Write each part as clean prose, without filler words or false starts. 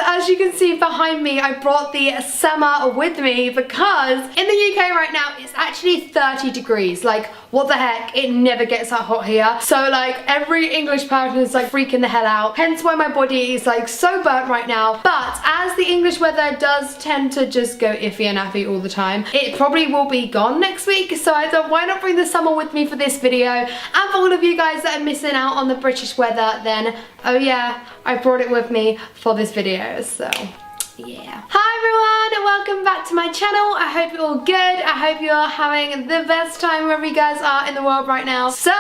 as you can see behind me, I brought the summer with me because in the UK right now, it's actually 30 degrees. Like, what the heck? It never gets that hot here. So like every English person is like freaking the hell out. Hence why my body is like so burnt right now. But as the English weather does tend to just go iffy and nappy all the time, it probably will be gone next week. So I thought, why not bring the summer with me for this video? And for all of you guys that are missing out on the British weather, then oh yeah, I brought it with me for this video. So yeah. Hi everyone, welcome back to my channel. I hope you're all good. I hope you're having the best time wherever you guys are in the world right now. So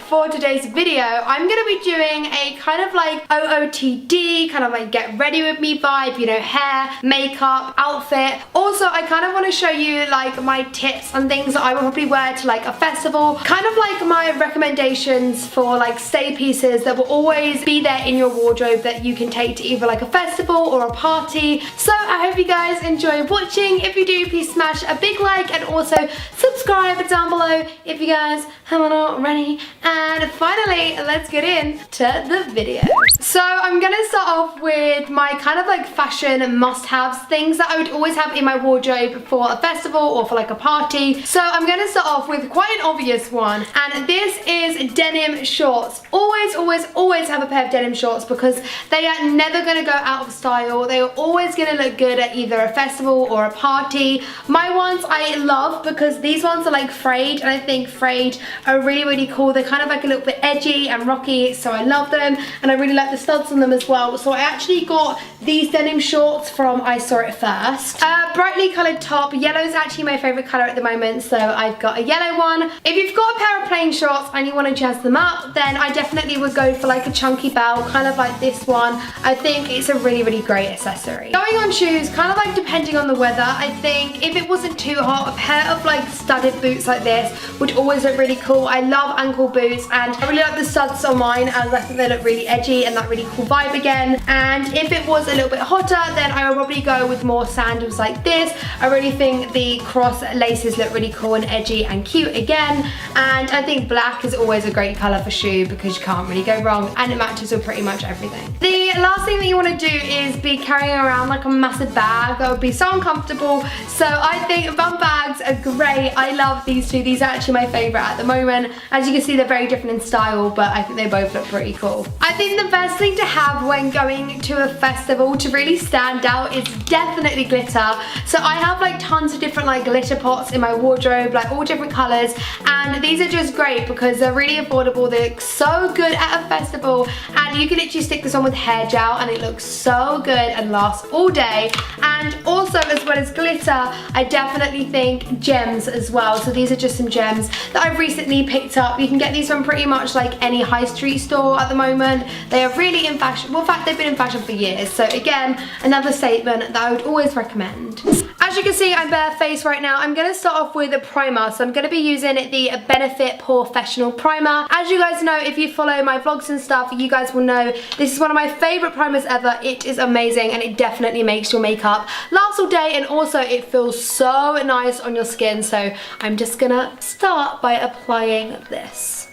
for today's video, I'm gonna be doing a kind of like OOTD, kind of like get ready with me vibe, you know, hair, makeup, outfit. Also, I kind of want to show you like my tips and things that I will probably wear to like a festival. Kind of like my recommendations for like stay pieces that will always be there in your wardrobe that you can take to either like a festival or a party. So I hope you guys enjoy watching. If you do, please smash a big like and also subscribe down below if you guys haven't already. And finally, let's get into the video. So I'm gonna start off with my kind of like fashion must-haves, things that I would always have in my wardrobe for a festival or for like a party. So I'm gonna start off with quite an obvious one, and this is denim shorts. Always have a pair of denim shorts because they are never gonna go out of style. They are always gonna look good at either a festival or a party. My ones I love because these ones are like frayed, and I think frayed are really cool. They're kind of like a little bit edgy and rocky, so I love them, and I really like the studs on them as well. So I actually got these denim shorts from I Saw It First. Brightly coloured top. Yellow is actually my favourite colour at the moment, so I've got a yellow one. If you've got a pair of plain shorts and you want to jazz them up, then I definitely would go for like a chunky belt, kind of like this one. I think it's a really great accessory. Going on shoes, kind of like depending on the weather, I think if it wasn't too hot, a pair of like studded boots like this would always look really cool. I love ankle boots, and I really like the studs on mine, as I think they look really edgy and that really cool vibe again. And if it was a little bit hotter, then I would probably go with more sandals like this. I really think the cross laces look really cool and edgy and cute again, and I think black is always a great colour for shoe because you can't really go wrong, and it matches with pretty much everything. The last thing that you want to do is be carrying around like a massive bag. That would be so uncomfortable. So I think bum bags are great. I love these two. These are actually my favourite at the moment. As you can see, they're very different in style, but I think they both look pretty cool. I think the best thing to have when going to a festival to really stand out is definitely glitter. So I have like tons of different like glitter pots in my wardrobe, like all different colours, and these are just great because they're really affordable. They look so good at a festival, and you can literally stick this on with hair gel and it looks so good and lasts all day. And also, as well as glitter, I definitely think gems as well. So these are just some gems that I've recently picked up. You can get these from pretty much like any high street store at the moment. They are really in fashion. Well, in fact, they've been in fashion for years. So again, another statement that I would always recommend. As you can see, I'm barefaced right now. I'm going to start off with a primer. So I'm going to be using the Benefit Professional Primer. As you guys know, if you follow my vlogs and stuff, you guys will know this is one of my favourite primers ever. It is amazing, and it definitely makes your makeup last all day, and also it feels so nice on your skin. So I'm just going to start by applying this.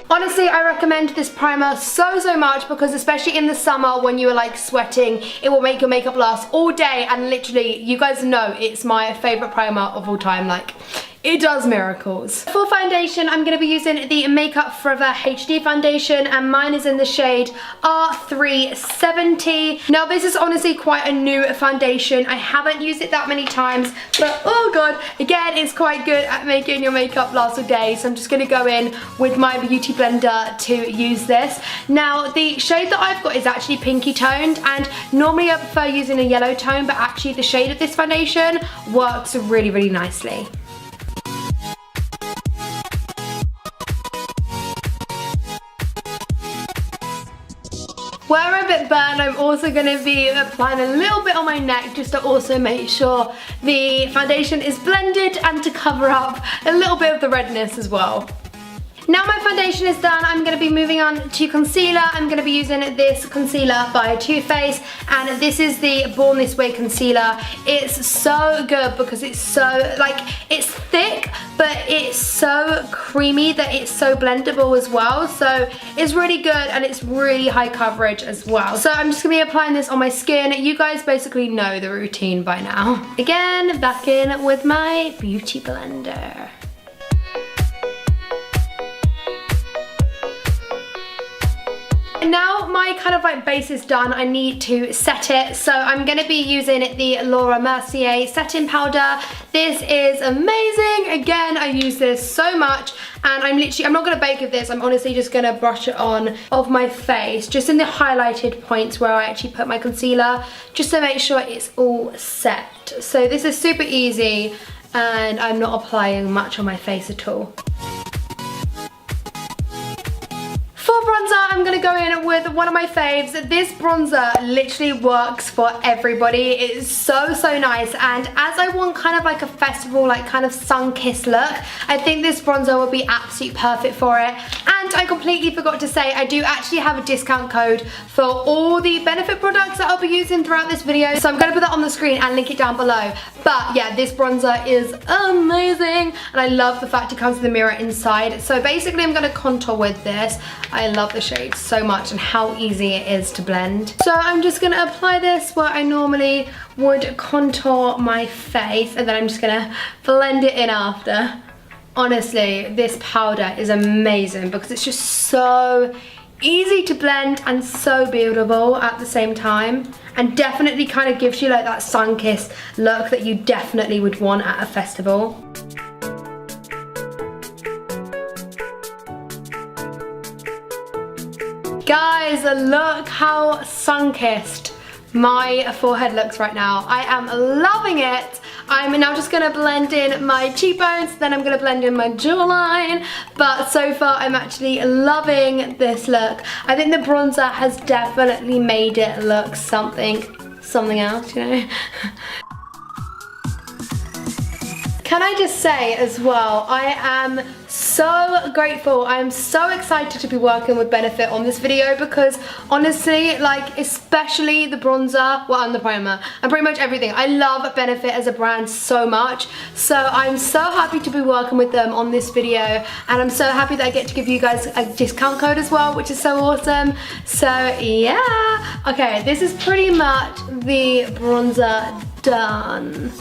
Honestly, I recommend this primer so much because especially in the summer when you are like sweating, it will make your makeup last all day, and literally, you guys know it's my favourite primer of all time. Like, it does miracles. For foundation, I'm going to be using the Makeup Forever HD foundation, and mine is in the shade R370. Now, this is honestly quite a new foundation. I haven't used it that many times, but oh god, again, it's quite good at making your makeup last a day. So I'm just going to go in with my beauty blender to use this. Now, the shade that I've got is actually pinky toned, and normally I prefer using a yellow tone, but actually the shade of this foundation works really nicely. Where I'm a bit burnt, I'm also going to be applying a little bit on my neck just to also make sure the foundation is blended and to cover up a little bit of the redness as well. Now my foundation is done, I'm going to be moving on to concealer. I'm going to be using this concealer by Too Faced, and this is the Born This Way concealer. It's so good because it's so, like, it's thick, but it's so creamy that it's so blendable as well. So it's really good and it's really high coverage as well. So I'm just going to be applying this on my skin. You guys basically know the routine by now. Again, back in with my beauty blender. Now my kind of like base is done, I need to set it. So I'm going to be using the Laura Mercier setting powder. This is amazing. Again, I use this so much, and I'm not going to bake with this. I'm honestly just going to brush it on of my face, just in the highlighted points where I actually put my concealer, just to make sure it's all set. So this is super easy, and I'm not applying much on my face at all. For bronzer, I'm gonna go in with one of my faves. This bronzer literally works for everybody. It is so, so nice. And as I want kind of like a festival, like kind of sun-kissed look, I think this bronzer will be absolutely perfect for it. And I completely forgot to say, I do actually have a discount code for all the Benefit products that I'll be using throughout this video. So I'm gonna put that on the screen and link it down below. But yeah, this bronzer is amazing. And I love the fact it comes with a mirror inside. So basically I'm gonna contour with this. I love the shade so much and how easy it is to blend. So I'm just gonna apply this where I normally would contour my face, and then I'm just gonna blend it in after. Honestly, this powder is amazing because it's just so easy to blend and so buildable at the same time, and definitely kind of gives you like that sun-kissed look that you definitely would want at a festival. Guys, look how sun-kissed my forehead looks right now. I am loving it. I'm now just gonna blend in my cheekbones, then I'm gonna blend in my jawline. But so far, I'm actually loving this look. I think the bronzer has definitely made it look something else, you know? Can I just say as well, I am so grateful. I am so excited to be working with Benefit on this video because honestly, like especially the bronzer, well, and the primer, and pretty much everything. I love Benefit as a brand so much. So I'm so happy to be working with them on this video, and I'm so happy that I get to give you guys a discount code as well, which is so awesome. So yeah, okay, this is pretty much the bronzer done.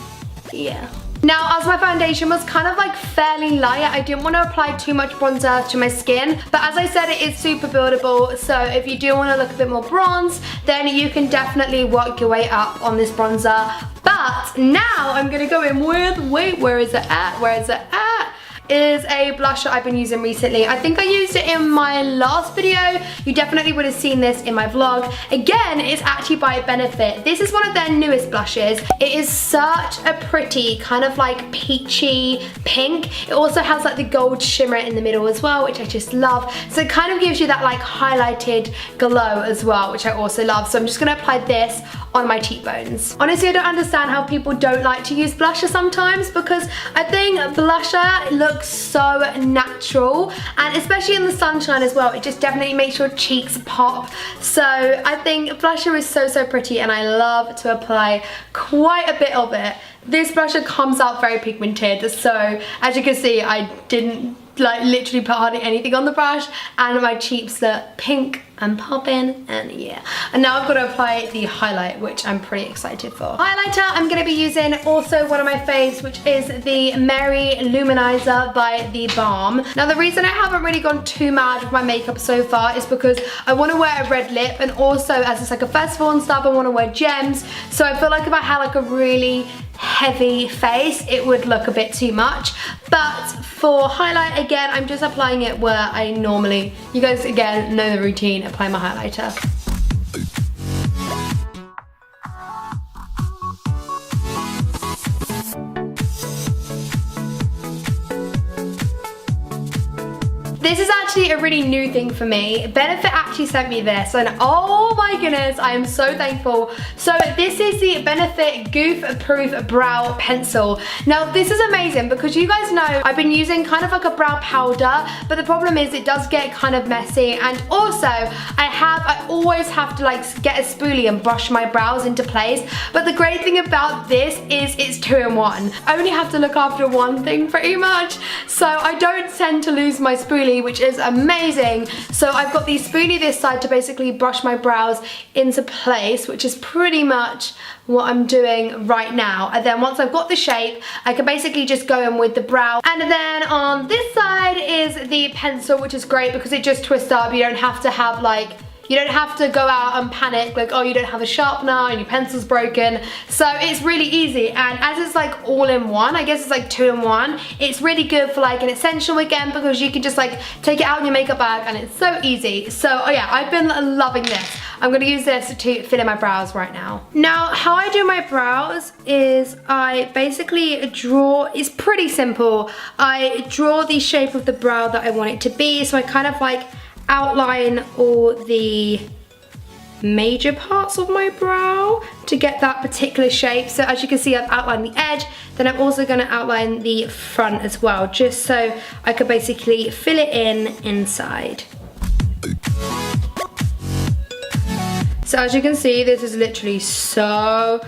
Yeah. Now, as my foundation was kind of like fairly light, I didn't want to apply too much bronzer to my skin. But as I said, it is super buildable. So if you do want to look a bit more bronze, then you can definitely work your way up on this bronzer. But now I'm going to go in with, wait, where is it at? Where is it at? Is a blusher I've been using recently. I think I used it in my last video. You definitely would have seen this in my vlog. Again, it's actually by Benefit. This is one of their newest blushes. It is such a pretty kind of like peachy pink. It also has like the gold shimmer in the middle as well, which I just love. So it kind of gives you that like highlighted glow as well, which I also love. So I'm just gonna apply this on my cheekbones. Honestly, I don't understand how people don't like to use blusher sometimes, because I think blusher looks so natural, and especially in the sunshine as well, it just definitely makes your cheeks pop. So I think blusher is so, so pretty, and I love to apply quite a bit of it. This blusher comes out very pigmented, so as you can see, I didn't like literally put hardly anything on the brush, and my cheeks look pink and popping, and yeah. And now I've got to apply the highlight, which I'm pretty excited for. Highlighter, I'm going to be using also one of my faves, which is the Mary Luminizer by The Balm. Now the reason I haven't really gone too mad with my makeup so far is because I want to wear a red lip, and also as it's like a festival and stuff, I want to wear gems. So I feel like if I had like a really heavy face, it would look a bit too much. But for highlight, again, I'm just applying it where I normally, you guys again know the routine, apply my highlighter. This is actually a really new thing for me. Benefit actually sent me this, and oh my goodness, I am so thankful. So this is the Benefit Goof Proof Brow Pencil. Now this is amazing because you guys know I've been using kind of like a brow powder, but the problem is it does get kind of messy, and also I always have to like get a spoolie and brush my brows into place. But the great thing about this is it's 2-in-1. I only have to look after one thing pretty much, so I don't tend to lose my spoolie, which is amazing. So I've got the spoolie this side to basically brush my brows into place, which is pretty much what I'm doing right now. And then once I've got the shape, I can basically just go in with the brow. And then on this side is the pencil, which is great because it just twists up. You don't have to have like, you don't have to go out and panic like, oh, you don't have a sharpener and your pencil's broken. So it's really easy, and as it's like all in one, I guess it's like 2-in-1, it's really good for like an essential again because you can just like take it out in your makeup bag and it's so easy. So oh yeah, I've been loving this. I'm gonna use this to fill in my brows right now. Now, how I do my brows is I basically draw, it's pretty simple. I draw the shape of the brow that I want it to be, so I kind of like outline all the major parts of my brow to get that particular shape. So as you can see, I've outlined the edge, then I'm also going to outline the front as well, just so I could basically fill it in inside. So as you can see, this is literally so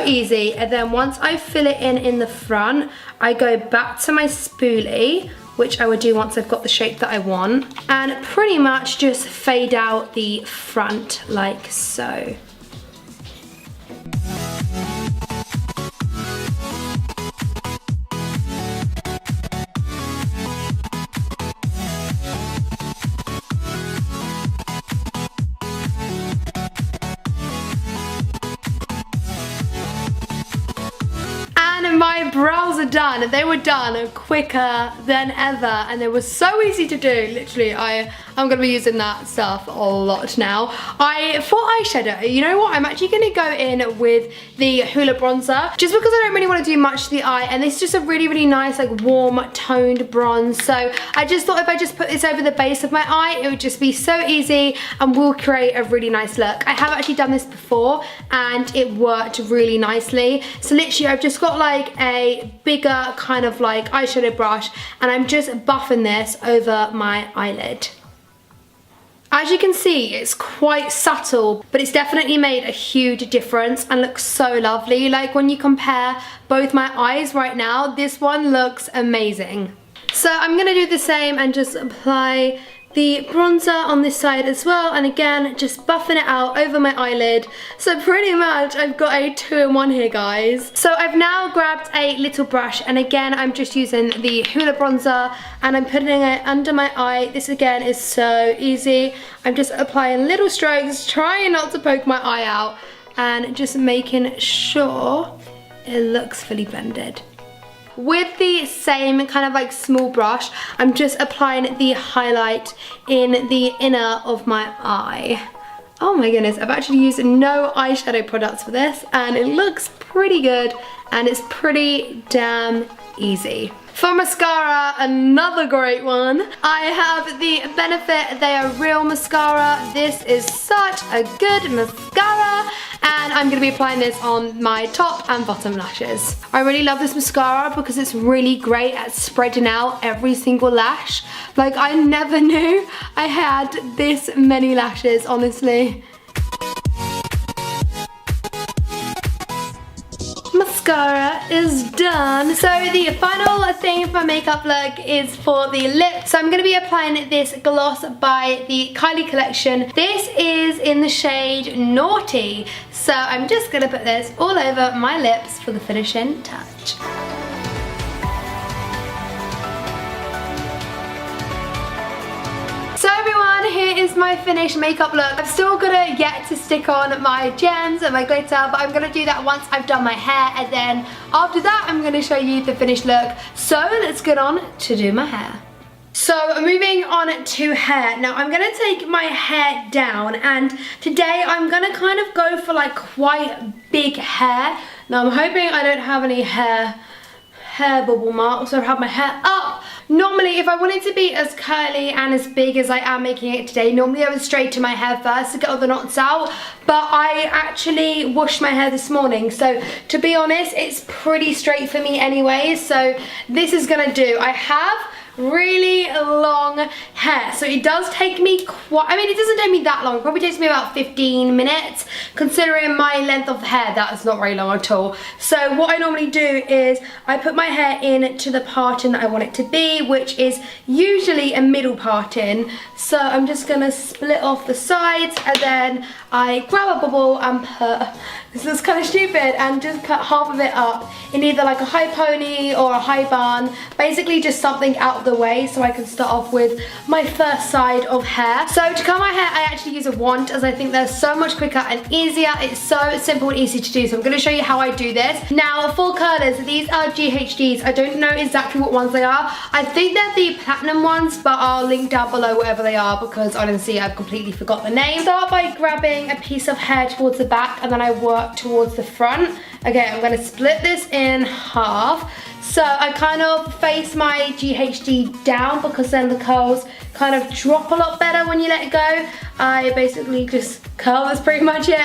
easy. And then once I fill it in the front, I go back to my spoolie, which I would do once I've got the shape that I want, and pretty much just fade out the front like so. My brows are done. They were done quicker than ever, and they were so easy to do. Literally, I'm gonna be using that stuff a lot now. For eyeshadow, you know what? I'm actually gonna go in with the Hoola bronzer, just because I don't really want to do much to the eye, and it's just a really nice, like warm toned bronze. So I just thought if I just put this over the base of my eye, it would just be so easy and will create a really nice look. I have actually done this before, and it worked really nicely. So literally, I've just got like a bigger kind of like eyeshadow brush, and I'm just buffing this over my eyelid. As you can see, it's quite subtle, but it's definitely made a huge difference and looks so lovely. Like when you compare both my eyes right now, this one looks amazing. So I'm gonna do the same and just apply the bronzer on this side as well, and again just buffing it out over my eyelid. So pretty much I've got a 2-in-1 here, guys. So I've now grabbed a little brush, and again I'm just using the Hoola bronzer and I'm putting it under my eye. This again is so easy. I'm just applying little strokes, trying not to poke my eye out, and just making sure it looks fully blended. With the same kind of like small brush, I'm just applying the highlight in the inner of my eye. Oh my goodness, I've actually used no eyeshadow products for this, and it looks pretty good, and it's pretty damn easy. For mascara, another great one. I have the Benefit They Are Real mascara. This is such a good mascara, and I'm gonna be applying this on my top and bottom lashes. I really love this mascara because it's really great at spreading out every single lash. Like, I never knew I had this many lashes, honestly. Mascara is done. So the final thing for my makeup look is for the lips. So I'm going to be applying this gloss by the Kylie collection. This is in the shade Naughty. So I'm just going to put this all over my lips for the finishing touch. So everyone, here is my finished makeup look. I've still got to yet to stick on my gems and my glitter, but I'm going to do that once I've done my hair, and then after that I'm going to show you the finished look. So let's get on to do my hair. So moving on to hair. Now I'm going to take my hair down, and today I'm going to kind of go for like quite big hair. Now I'm hoping I don't have any hair bubble marks, or have my hair up Normally, if I wanted to be as curly and as big as I am making it today, normally I would straighten my hair first to get all the knots out, but I actually washed my hair this morning, so to be honest, it's pretty straight for me anyway, so this is gonna do. I have really long hair, so it does take me it doesn't take me that long. It probably takes me about 15 minutes considering my length of hair. That is not very long at all. So what I normally do is I put my hair in to the parting that I want it to be, which is usually a middle parting. So I'm just gonna split off the sides, and then I grab a bubble and put, this looks kind of stupid, and just put half of it up in either like a high pony or a high bun, basically just something out of the way so I can start off with my first side of hair. So to curl my hair, I actually use a wand, as I think they're so much quicker and easier. It's so simple and easy to do, so I'm going to show you how I do this. Now for curlers, these are GHDs. I don't know exactly what ones they are. I think they're the platinum ones, but I'll link down below whatever they are because honestly I've completely forgot the name. Start by grabbing a piece of hair towards the back and then I work towards the front. Okay, I'm going to split this in half. So I kind of face my GHD down because then the curls kind of drop a lot better when you let it go. I basically just curl, that's pretty much it.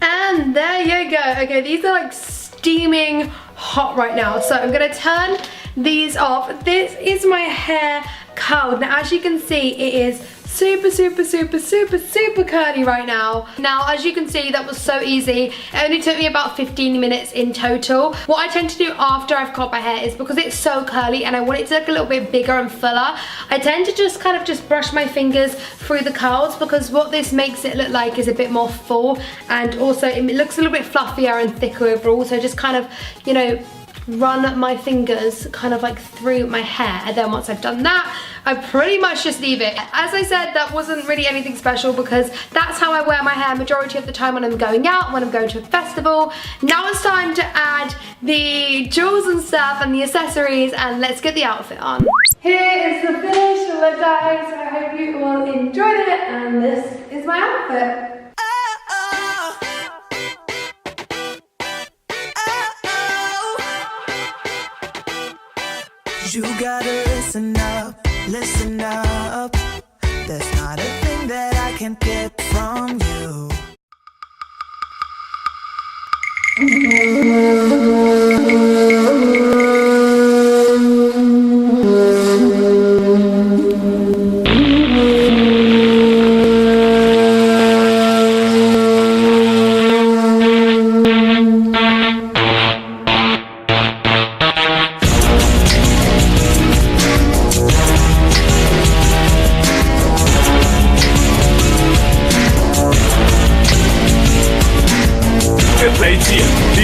And there you go. Okay, these are like steaming hot right now, so I'm gonna turn these off. This is my hair curled. Now as you can see, it is super curly right now. Now as you can see, that was so easy. It only took me about 15 minutes in total. What I tend to do after I've curled my hair is, because it's so curly and I want it to look a little bit bigger and fuller, I tend to just kind of just brush my fingers through the curls, because what this makes it look like is a bit more full, and also it looks a little bit fluffier and thicker overall. So just kind of, you know, run my fingers kind of like through my hair, and then once I've done that, I pretty much just leave it. As I said, that wasn't really anything special because that's how I wear my hair majority of the time when I'm going out, when I'm going to a festival. Now it's time to add the jewels and stuff and the accessories, and let's get the outfit on. Here is the finished look, guys. I hope you all enjoyed it, and this is my outfit. You gotta listen up, listen up. There's not a thing that I can't get from you.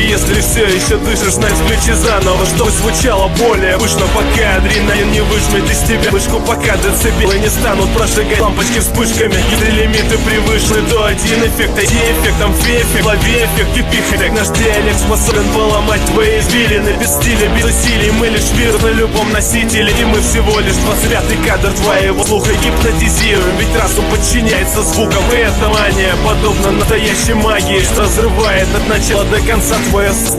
Если все еще дышишь, знай, включи заново, чтобы звучало более пышно, пока адреналин не выжмет из тебя вышку, пока децибелы не станут прожигать лампочки вспышками. Если лимиты превышены, то один эффект, эффектом феэффект, лови эффект кипиха. Наш диалект способен поломать твои извилины. Без стиля, без усилий, мы лишь вирус на любом носителе. И мы всего лишь 25-й кадр твоего слуха гипнотизируем, ведь разум подчиняется звукам. И эта мания подобна настоящей магии, что разрывает от начала до конца твое сознание.